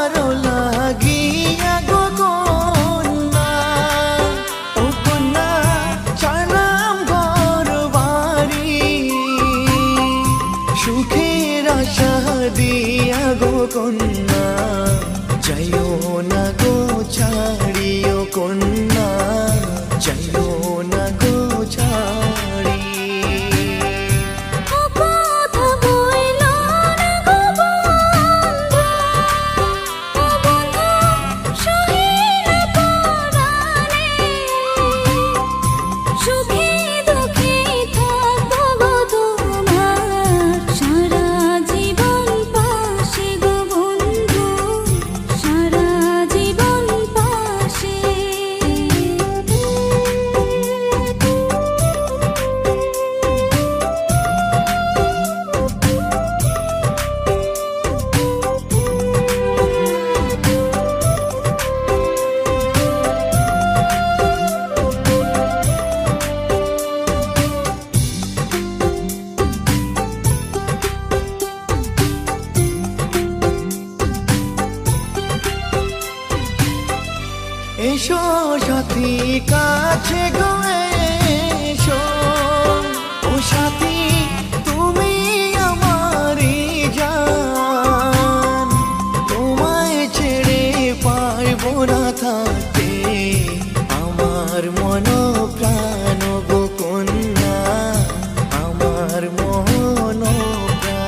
তোমার লাগিয়া গো কন্যা, ও কন্যা ছাড়লাম ঘর বাড়ি, সুখের আশা দিয়া গো কন্যা, যাইও না গো ছাড়িও কন্যা, যাইও না গো ছাড়ি। এসো সাথী কাছে গো এসো, ও সাথী তুমি আমারই জান, তোমায় ছেড়ে পারবো না থাকতে, আমার মন প্রাণ গো কন্যা, আমার মন প্রাণ।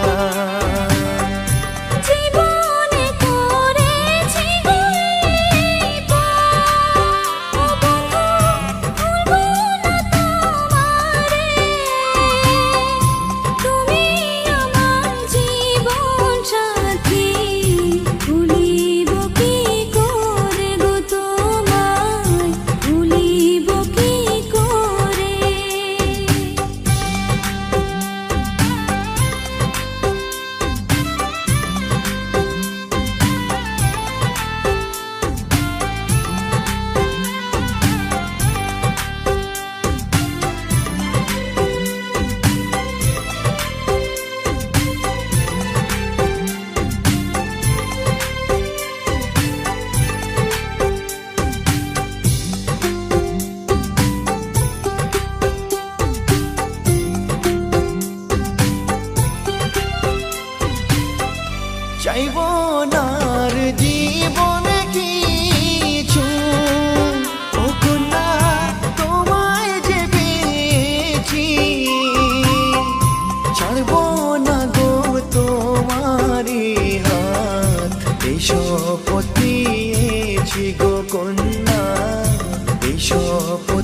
চাইব নার জীবনে কিছু, ও কন্যা তোমায় যে পেয়েছি, ছাড়ব না গো তোমারি হাত, এই শপথ নিয়েছি গো কন্যা, এই শপথ